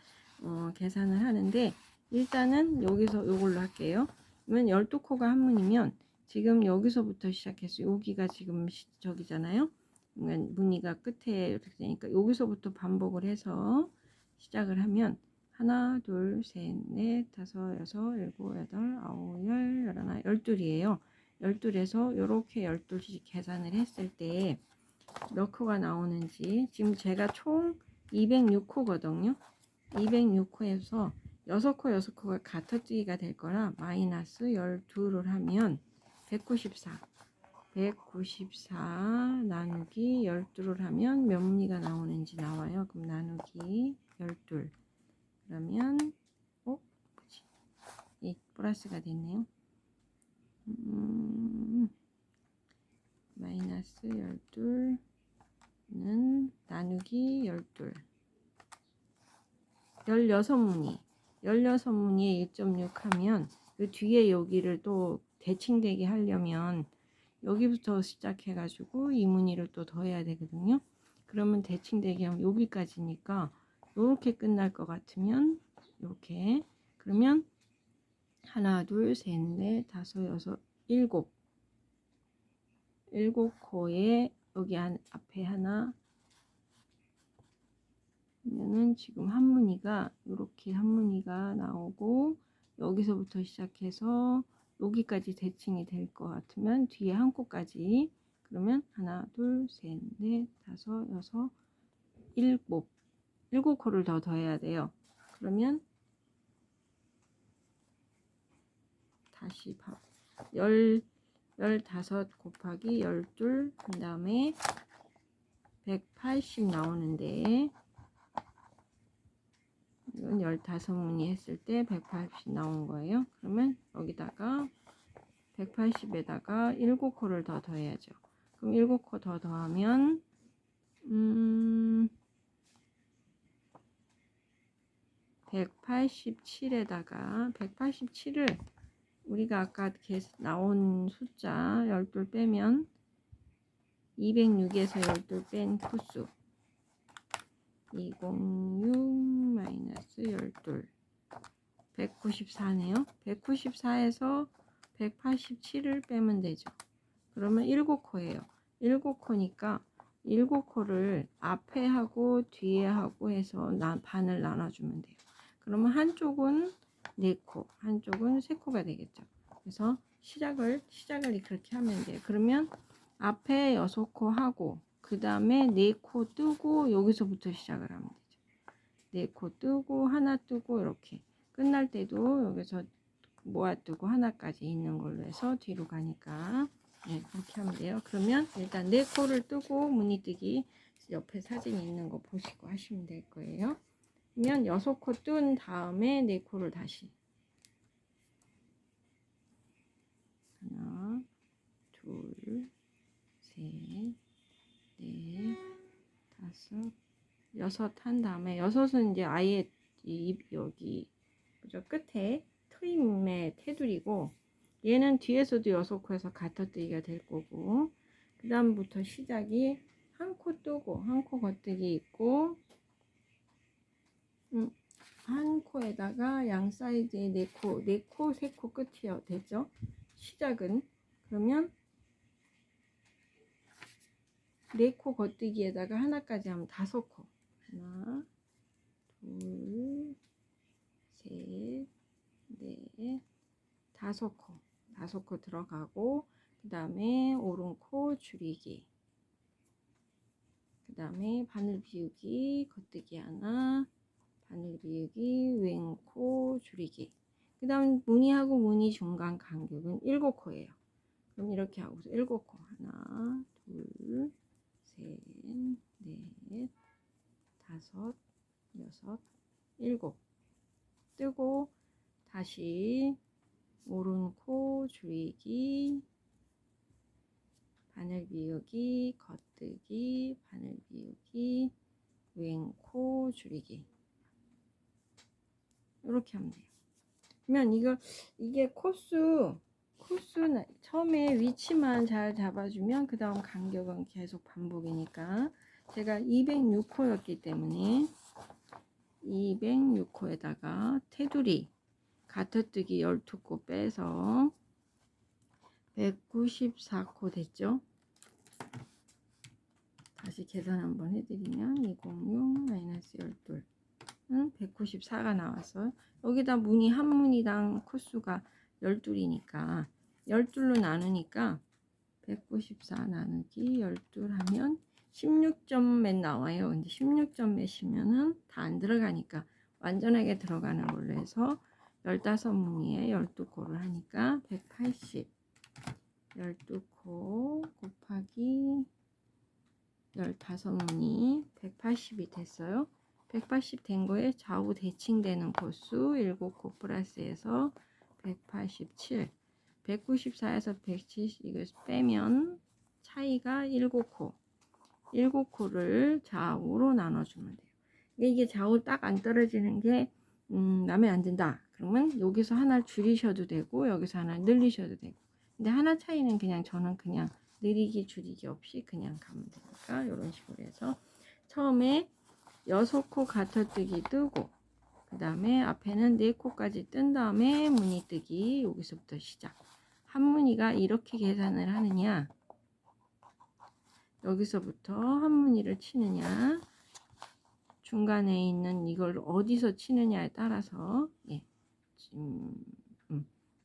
계산을 하는데 일단은 여기서 요걸로 할게요. 그러면 12코가 한문이면 지금 여기서부터 시작해서 여기가 지금 저기잖아요. 그러니까 무늬가 끝에 이렇게 되니까 여기서부터 반복을 해서 시작을 하면 하나, 둘, 셋, 넷, 다섯, 여섯, 일곱, 여덟, 아홉, 열, 열하나, 12이에요. 12에서 이렇게 12씩 계산을 했을 때 몇 코가 나오는지 지금 제가 총 206코거든요. 206코에서 6코 6코가 가터뜨기가 될 거라 마이너스 12를 하면 194 나누기 12를 하면 몇 무늬가 나오는지 나와요. 그럼 나누기 12 그러면 뭐지? 이 플러스가 됐네요. 마이너스 12는 나누기 12 16무늬 16무늬에 1.6 하면 그 뒤에 여기를 또 대칭되게 하려면 여기부터 시작해 가지고 이 무늬를 또 더해야 되거든요. 그러면 대칭되게 하면 여기까지니까 이렇게 끝날 것 같으면 이렇게 그러면 하나 둘 셋 넷 다섯 여섯 일곱 코에 여기 앞에 하나 그러면은 지금 한 무늬가 이렇게 한 무늬가 나오고 여기서부터 시작해서 여기까지 대칭이 될 것 같으면 뒤에 한 코까지 그러면 하나 둘 셋 넷 다섯 여섯 일곱 코를 더 더해야 돼요. 그러면 다시 15 곱하기 12 그 다음에 180 나오는데 이건 15무늬 했을 때 180 나온 거예요. 그러면 여기다가 180에다가 7코를 더 더해야죠. 그럼 7코 더 더하면 187에다가 187을 우리가 아까 나온 숫자 12 빼면 206에서 12 뺀 코수 206 마이너스 12 194네요. 194에서 187을 빼면 되죠. 그러면 7코예요. 7코니까 7코를 앞에 하고 뒤에 하고 해서 반을 나눠주면 돼요. 그러면 한쪽은 4코, 한쪽은 3코가 되겠죠. 그래서 시작을 그렇게 하면 돼요. 그러면 앞에 6코 하고 그 다음에 4코 뜨고 여기서부터 시작을 하면 되죠. 4코 뜨고 하나 뜨고 이렇게 끝날 때도 여기서 모아두고 하나까지 있는 걸로 해서 뒤로 가니까 네, 그렇게 하면 돼요. 그러면 일단 4코를 뜨고 무늬뜨기 옆에 사진 있는 거 보시고 하시면 될 거예요. 그러면 6코 뜬 다음에 4코를 다시 하나 둘 셋 넷 다섯 여섯 한 다음에 여섯은 이제 아예 여기 그죠 끝에 트임의 테두리고 얘는 뒤에서도 6코에서 가터뜨기가 될 거고 그 다음부터 시작이 한 코 뜨고 한 코 겉뜨기 있고 한 코에다가 양 사이드에 4코 3코 끝이요 됐죠. 시작은 그러면 4코 겉뜨기에다가 하나까지 하면 5코 하나, 둘, 셋, 넷, 다섯 코 들어가고, 그 다음에 오른 코 줄이기, 그 다음에 바늘 비우기, 겉뜨기 하나, 바늘 비우기, 왼 코 줄이기. 그 다음 무늬하고 무늬 중간 간격은 7코예요. 그럼 이렇게 하고서 7코. 하나, 둘, 셋, 넷, 다섯, 여섯, 일곱. 뜨고 다시 오른 코 줄이기, 바늘 비우기, 겉뜨기, 바늘 비우기, 왼 코 줄이기. 이렇게 하면 돼요. 그러면 이게 코스 처음에 위치만 잘 잡아주면 그 다음 간격은 계속 반복이니까, 제가 206호였기 때문에 206호에다가 테두리 가터뜨기 12코 빼서 194코 됐죠. 다시 계산 한번 해드리면 206-12은 194가 나왔어요. 여기다 무늬 한 무늬당 코수가 12이니까 12로 나누니까 194 나누기 12 하면 16점 몇 나와요. 근데 16점 몇이면은 다 안 들어가니까 완전하게 들어가는 걸로 해서 15무늬에 12코를 하니까 180. 12코 곱하기 15무늬 180이 됐어요. 180 된 거에 좌우 대칭되는 코수 7코 플러스해서 187. 194에서 170 이걸 빼면 차이가 7코. 7코를 좌우로 나눠주면 돼요. 이게 좌우 딱 안 떨어지는 게 마음에 안 든다. 그러면 여기서 하나를 줄이셔도 되고 여기서 하나를 늘리셔도 되고. 근데 하나 차이는 그냥 저는 그냥 느리기 줄이기 없이 그냥 가면 되니까 이런 식으로 해서 처음에 6코 가터뜨기 뜨고, 그 다음에 앞에는 4코까지 뜬 다음에 무늬 뜨기. 여기서부터 시작. 한 무늬가 이렇게 계산을 하느냐, 여기서부터 한 무늬를 치느냐, 중간에 있는 이걸 어디서 치느냐에 따라서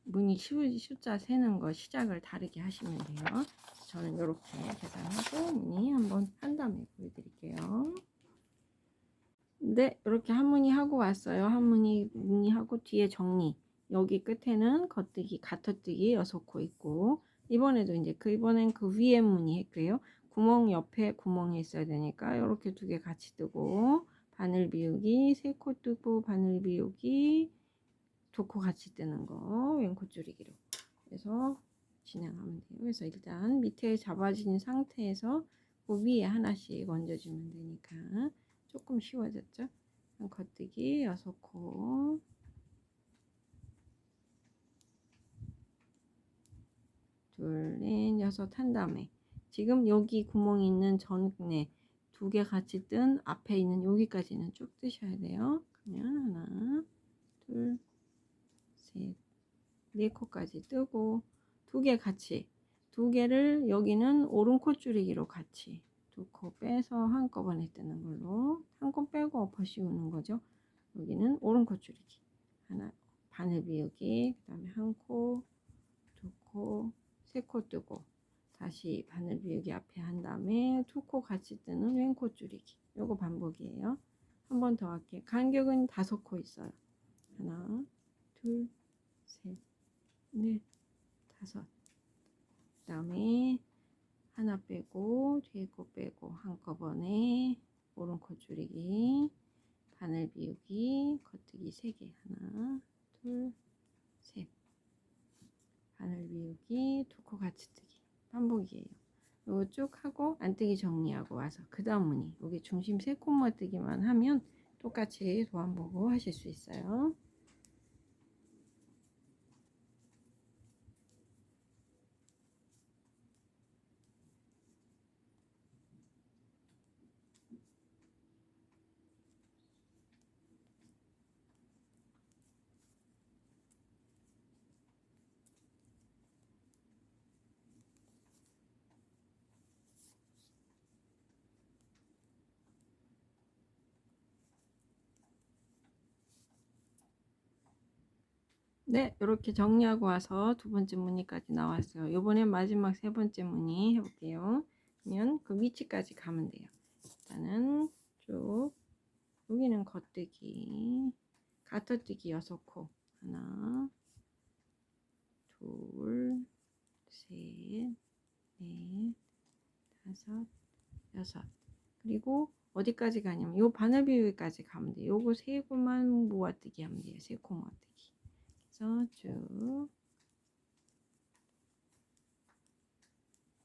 무늬 숫자 세는 거 시작을 다르게 하시면 돼요. 저는 이렇게 계산하고 무늬 한번 한 다음에 보여드릴게요. 네, 이렇게 한 무늬 하고 왔어요. 한 무늬 하고 뒤에 정리. 여기 끝에는 겉뜨기, 가터뜨기 6코 있고, 이번에도 이제 이번엔 그 위에 무늬 했고요. 구멍 옆에 구멍이 있어야 되니까 이렇게 2개 같이 뜨고, 바늘 비우기 3코 뜨고, 바늘 비우기 2코 같이 뜨는 거 왼코 줄이기로 해서 진행하면 돼요. 그래서 일단 밑에 잡아진 상태에서 그 위에 하나씩 얹어주면 되니까 조금 쉬워졌죠. 겉뜨기 6코, 둘, 넷, 6 한 다음에 지금 여기 구멍이 있는 전에 2개 같이 뜬 앞에 있는 여기까지는 쭉 뜨셔야 돼요. 그러면 하나, 둘, 셋, 4코까지 뜨고 2개 같이, 2개를 여기는 오른 코 줄이기로 같이 2코 빼서 한꺼번에 뜨는 걸로, 한 코 빼고 엎어 씌우는 거죠. 여기는 오른 코 줄이기 하나, 바늘 비우기, 그 다음에 1코, 2코, 3코 뜨고 다시 바늘 비우기 앞에 한 다음에 2코 같이 뜨는 왼코 줄이기. 요거 반복이에요. 한 번 더 할게요. 간격은 5코 있어요. 하나, 둘, 셋, 넷, 5. 그 다음에 하나 빼고 뒤에 거 빼고 한꺼번에 오른 코 줄이기, 바늘 비우기, 겉뜨기 3개. 하나, 둘, 셋. 바늘 비우기, 2코 같이 뜨기. 반복이에요. 요거 쭉 하고 안뜨기 정리하고 와서 그 다음 무늬 여기 중심 3코만 뜨기만 하면 똑같이 도안 보고 하실 수 있어요. 네, 이렇게 정리하고 와서 두 번째 무늬까지 나왔어요. 이번엔 마지막 세 번째 무늬 해볼게요. 그러면 그 위치까지 가면 돼요. 일단은 쭉 여기는 겉뜨기, 가터뜨기 6코. 하나, 둘, 셋, 넷, 다섯, 여섯. 그리고 어디까지 가냐면 요 바늘 비우기까지 가면 돼요. 요거 세 코만 모아뜨기 하면 돼요. 세 코 모아뜨기. 그래서 쭉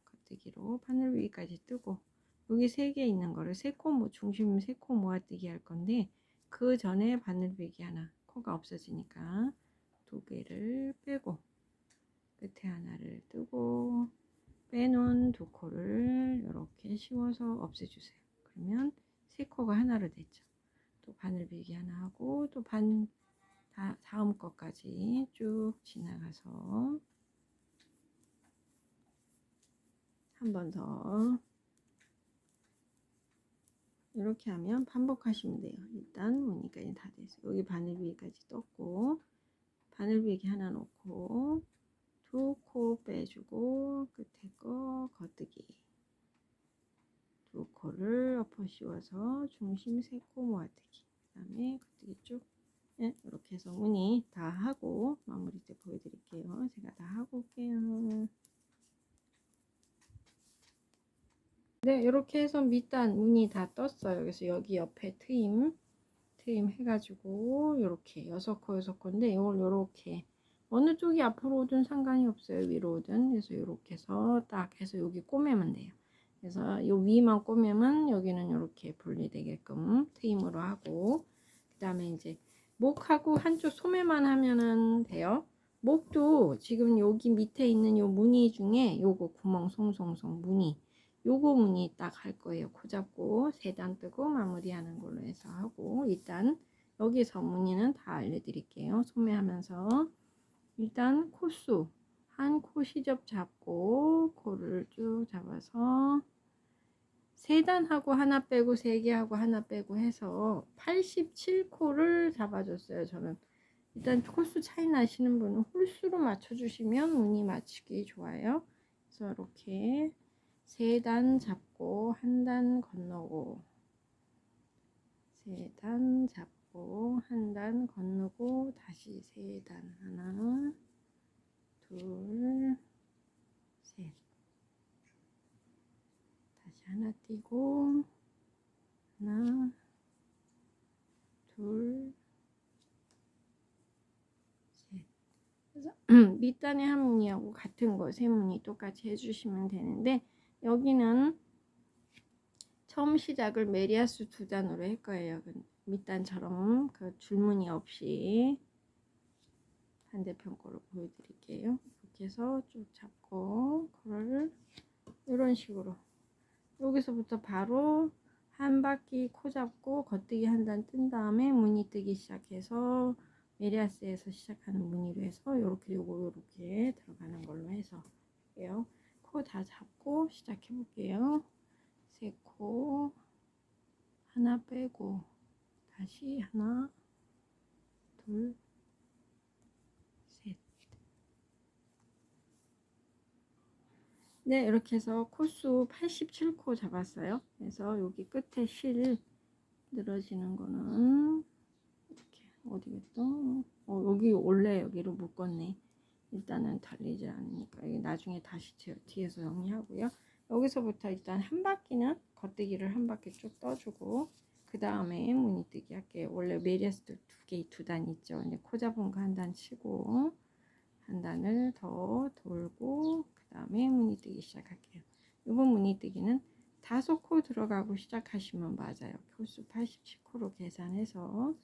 겉뜨기로 바늘 위까지 뜨고 여기 3개 있는 거를 3코 중심 3코 모아뜨기 할 건데 그 전에 바늘 비우기 하나 코가 없어지니까 2개를 빼고 끝에 하나를 뜨고 빼놓은 2코를 이렇게 씌워서 없애주세요. 그러면 3코가 하나로 됐죠. 또 바늘 비우기 하나 하고 또 다음 것까지 쭉 지나가서 한 번 더 이렇게 하면 반복하시면 돼요. 일단 무늬까지 다 됐어요. 여기 바늘 비기까지 떴고 바늘 비기 하나 놓고 2코 빼주고 끝에 거 겉뜨기 2코를 엎어 씌워서 중심 3코 모아뜨기 그 다음에 겉뜨기 쭉 네, 이렇게 해서 무늬 다 하고 마무리 때 보여드릴게요. 제가 다 하고 올게요. 네, 이렇게 해서 밑단 무늬 다 떴어요. 그래서 여기 옆에 트임 해가지고 이렇게 6코인데 이걸 이렇게 어느 쪽이 앞으로 오든 상관이 없어요. 위로 오든. 그래서 이렇게 해서 딱 해서 여기 꼬매면 돼요. 그래서 이 위만 꼬매면 여기는 이렇게 분리되게끔 트임으로 하고 그 다음에 이제 목하고 한쪽 소매만 하면은 돼요. 목도 지금 여기 밑에 있는 요 무늬 중에 요거 구멍 송송송 무늬 요거 무늬 딱 할 거예요. 코 잡고 3단 뜨고 마무리하는 걸로 해서 하고 일단 여기서 무늬는 다 알려드릴게요. 소매하면서 일단 코수 한 코 시접 잡고 코를 쭉 잡아서 3단 하고 하나 빼고 3개 하고 하나 빼고 해서 87코를 잡아줬어요. 저는 일단 코수 차이 나시는 분은 홀수로 맞춰주시면 무늬 맞추기 좋아요. 그래서 이렇게 3단 잡고 1단 건너고 3단 잡고 1단 건너고 다시 3단 하나 둘 셋 다시 하나 띄고 하나 둘 셋 그래서 밑단의 한 무늬하고 같은 거 세 무늬 똑같이 해주시면 되는데 여기는 처음 시작을 메리아스 2단으로 할 거예요. 밑단처럼 그 줄무늬 없이 반대편 거로 보여드릴게요. 이렇게 해서 쭉 잡고 그걸 이런 식으로 여기서부터 바로 한 바퀴 코 잡고 겉뜨기 한 단 뜬 다음에 무늬 뜨기 시작해서 메리아스에서 시작하는 무늬로 해서 요렇게 요렇게 들어가는 걸로 해서 할게요. 코 다 잡고 시작해 볼게요. 3코 하나 빼고 다시 하나 둘 셋 네, 이렇게 해서 코수 87코 잡았어요. 그래서 여기 끝에 실 늘어지는 거는 이렇게 어디겠다? 여기 원래 여기로 묶었네. 일단은 달리지 않으니까 이게 나중에 다시 뒤에서 정리하고요. 여기서부터 일단 한 바퀴는 겉뜨기를 한 바퀴 쭉 떠주고 그 다음에 무늬뜨기 할게요. 원래 메리아스도 2단 있죠. 근데 코 잡은 거 한 단 치고 한 단을 더 돌고 그 다음에 무늬뜨기 시작할게요. 이번 무늬뜨기는 5코 들어가고 시작하시면 맞아요. 코수 87코로 계산해서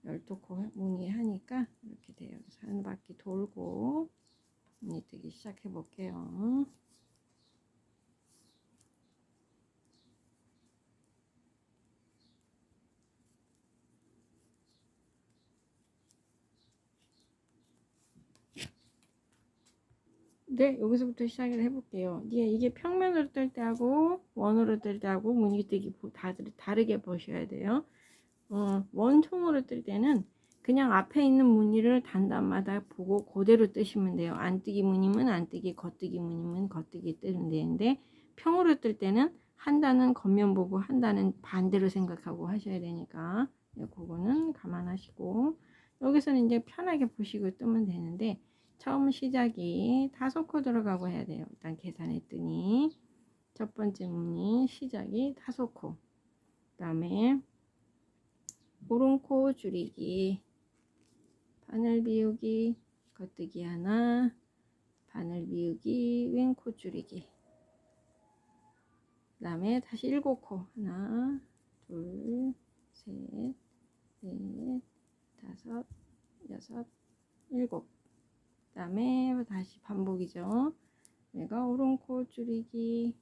12코 무늬하니까 이렇게 돼요. 그래서 한 바퀴 돌고 무늬뜨기 시작해 볼게요. 네, 여기서부터 시작을 해볼게요. 이게 평면으로 뜰 때하고 원으로 뜰 때하고 무늬뜨기 다르게 보셔야 돼요. 원통으로 뜰 때는 그냥 앞에 있는 무늬를 단단마다 보고 그대로 뜨시면 돼요. 안뜨기 무늬면 안뜨기, 겉뜨기 무늬면 겉뜨기 뜨면 되는데 평으로 뜰 때는 한 단은 겉면 보고 한 단은 반대로 생각하고 하셔야 되니까 그거는 감안하시고 여기서는 이제 편하게 보시고 뜨면 되는데 처음 시작이 5코 들어가고 해야 돼요. 일단 계산했더니 첫 번째 무늬 시작이 5코, 그 다음에 오른코 줄이기, 바늘 비우기, 겉뜨기 하나, 바늘 비우기, 왼코 줄이기, 그 다음에 다시 7코 하나, 둘, 셋, 넷, 다섯, 여섯, 일곱. 그 다음에 다시 반복이죠. 내가 오른코 줄이기,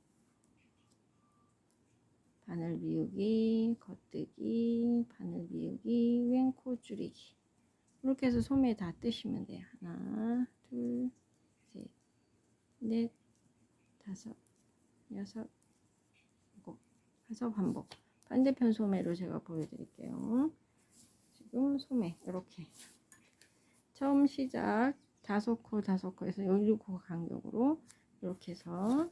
바늘 비우기, 겉뜨기, 바늘 비우기, 왼코 줄이기. 이렇게 해서 소매 다 뜨시면 돼요. 하나, 둘, 셋, 넷, 다섯, 여섯, 일곱 해서 반복. 반대편 소매로 제가 보여드릴게요. 지금 소매 이렇게 처음 시작 5코 5코에서 16코 간격으로 이렇게 해서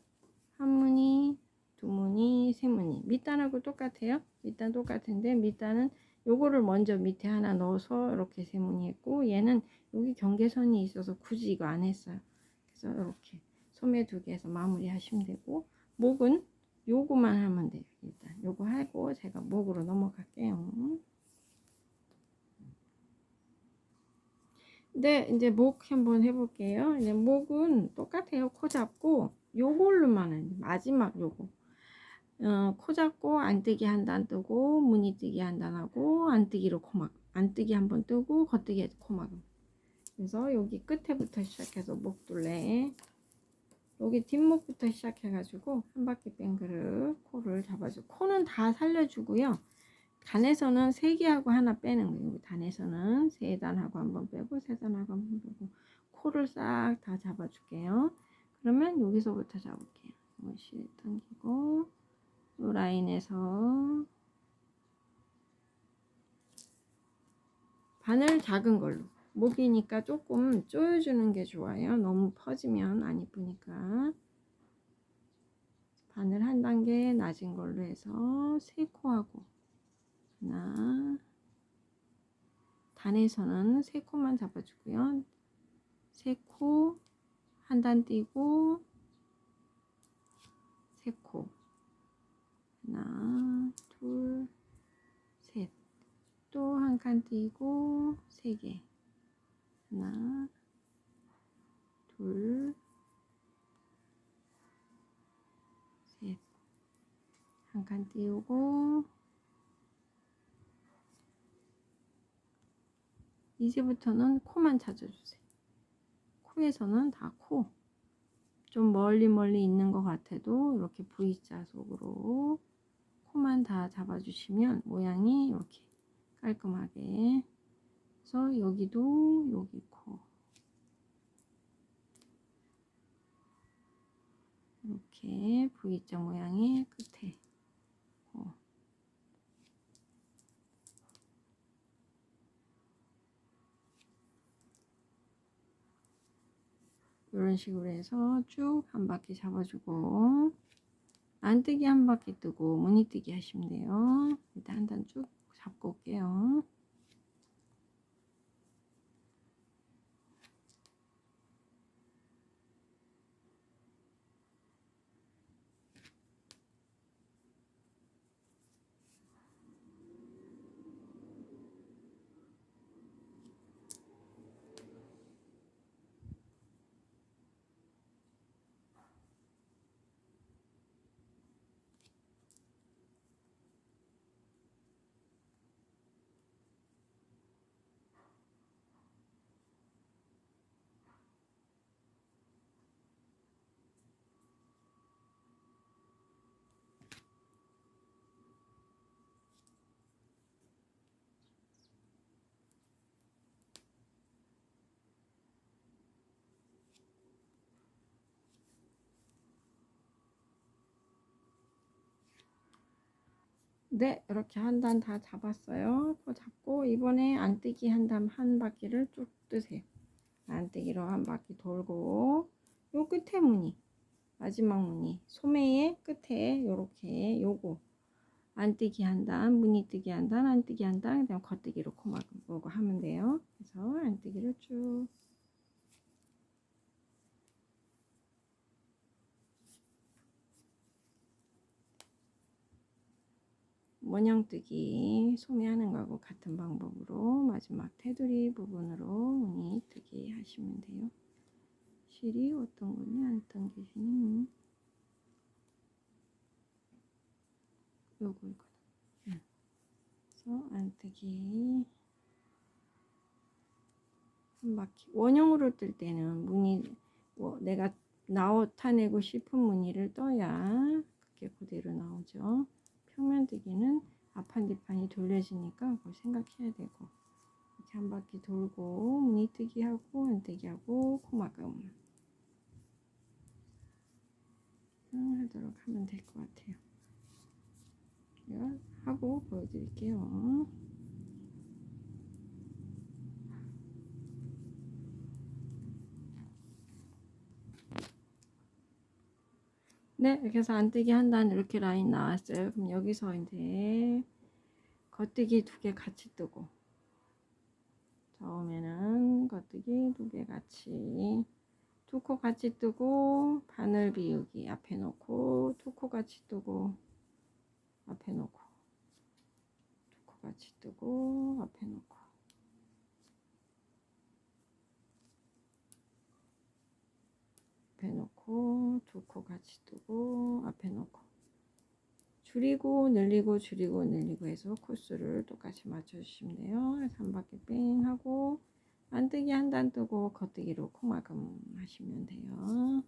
한 무늬, 두 무늬, 세 무늬. 밑단하고 똑같아요. 밑단 똑같은데 밑단은 요거를 먼저 밑에 하나 넣어서 이렇게 세 무늬 했고 얘는 여기 경계선이 있어서 굳이 이거 안 했어요. 그래서 이렇게 소매 2개 해서 마무리 하시면 되고 목은 요거만 하면 돼요. 일단 요거 하고 제가 목으로 넘어갈게요. 네, 이제 목 한번 해볼게요. 이제 목은 똑같아요. 코 잡고 요걸로만 마지막 요거 코 잡고 안뜨기 한 단 뜨고 무늬 뜨기 한 단 하고 안뜨기로 코막 안뜨기 한번 뜨고 겉뜨기 코막. 그래서 여기 끝에부터 시작해서 목둘레 여기 뒷목부터 시작해 가지고 한 바퀴 뺑 그릇 코를 잡아주고 코는 다 살려주고요. 단에서는 3개 하고 하나 빼는 거예요. 단에서는 3단 하고 한번 빼고 3단 하고 한번 빼고 코를 싹 다 잡아줄게요. 그러면 여기서부터 잡을게요. 이것이 당기고 이 라인에서 바늘 작은 걸로 목이니까 조금 조여주는 게 좋아요. 너무 퍼지면 안 이쁘니까 바늘 한 단계 낮은 걸로 해서 3코하고 하나 단에서는 3코만 잡아주고요. 3코 한 단 띄고 3코 하나 둘 셋 또 한 칸 띄고 3개 하나 둘 셋 한 칸 띄우고 이제부터는 코만 찾아주세요. 코에서는 다 코. 좀 멀리 있는 것 같아도 이렇게 V자 속으로 코만 다 잡아주시면 모양이 이렇게 깔끔하게. 그래서 여기도 여기 코. 이렇게 V자 모양의 끝에 코. 이런 식으로 해서 쭉 한 바퀴 잡아주고 안뜨기 한 바퀴 뜨고 무늬뜨기 하시면 돼요. 일단 한 단 쭉 잡고 올게요. 네, 이렇게 한 단 다 잡았어요. 코 잡고 이번에 안뜨기 한 바퀴를 쭉 뜨세요. 안뜨기로 한 바퀴 돌고 요 끝에 무늬, 마지막 무늬, 소매의 끝에 요렇게 요거 안뜨기 한 단, 무늬 뜨기 한 단, 안뜨기 한 단, 그다음 겉뜨기로 코막 요거 하면 돼요. 그래서 안뜨기를 쭉 원형뜨기 소매하는 거하고 같은 방법으로 마지막 테두리 부분으로 무늬 뜨기 하시면 돼요. 실이 어떤 거니 안 당기시니 요거 그래서 안뜨기 한 바퀴 원형으로 뜰 때는 무늬 내가 나타내고 싶은 무늬를 떠야 그게 그대로 나오죠. 평면 뜨기는 앞판 뒷판이 돌려지니까 그걸 생각해야 되고 이렇게 한 바퀴 돌고 무늬 뜨기 하고 안뜨기 하고 코막음 하도록 하면 될 것 같아요. 제가 하고 보여드릴게요. 네, 이렇게 해서 안뜨기 한 단 이렇게 라인 나왔어요. 그럼 여기서 이제 겉뜨기 2개 같이 뜨고 처음에는 겉뜨기 2개 같이 2코 같이 뜨고 바늘 비우기 앞에 놓고 2코 같이 뜨고 앞에 놓고 2코 같이 뜨고 앞에 놓고 앞에 놓고 2코 같이 뜨고 앞에 놓고 줄이고 늘리고 줄이고 늘리고 해서 코스를 똑같이 맞춰주시면 돼요. 그래서 한 바퀴 뺑 하고 안뜨기 한 단 뜨고 겉뜨기로 코막음 하시면 돼요.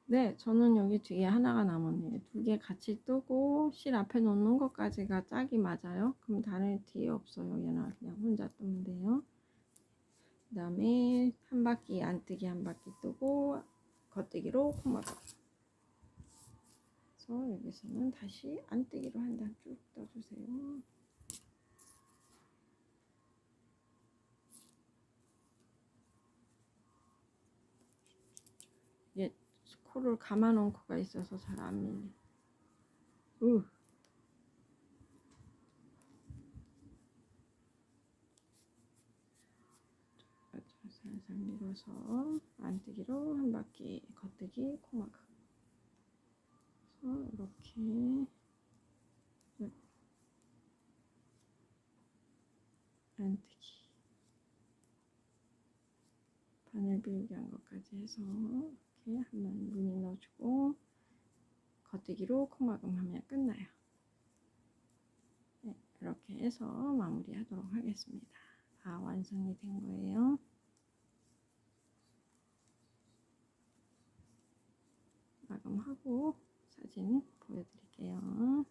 네, 저는 여기 뒤에 하나가 남았네요. 2개 같이 뜨고 실 앞에 놓는 것까지가 짝이 맞아요. 그럼 다른 뒤에 없어요. 얘는 그냥 혼자 뜨면 돼요. 그 다음에 한 바퀴 안뜨기 한 바퀴 뜨고 겉뜨기로 코막음. 그래서 여기서는 다시 안뜨기로 한 단 쭉 떠주세요. 얘 코를 감아 놓은 코가 있어서 잘 안 밀려. 살살 밀어서 안뜨기로 한 바퀴 겉뜨기 코막음. 그래서 이렇게 안뜨기 바늘 비우기 한 것까지 해서 이렇게 한번 무늬 넣어주고 겉뜨기로 코막음 하면 끝나요. 네, 이렇게 해서 마무리 하도록 하겠습니다. 다 완성이 된 거예요. 마감하고 사진 보여드릴게요.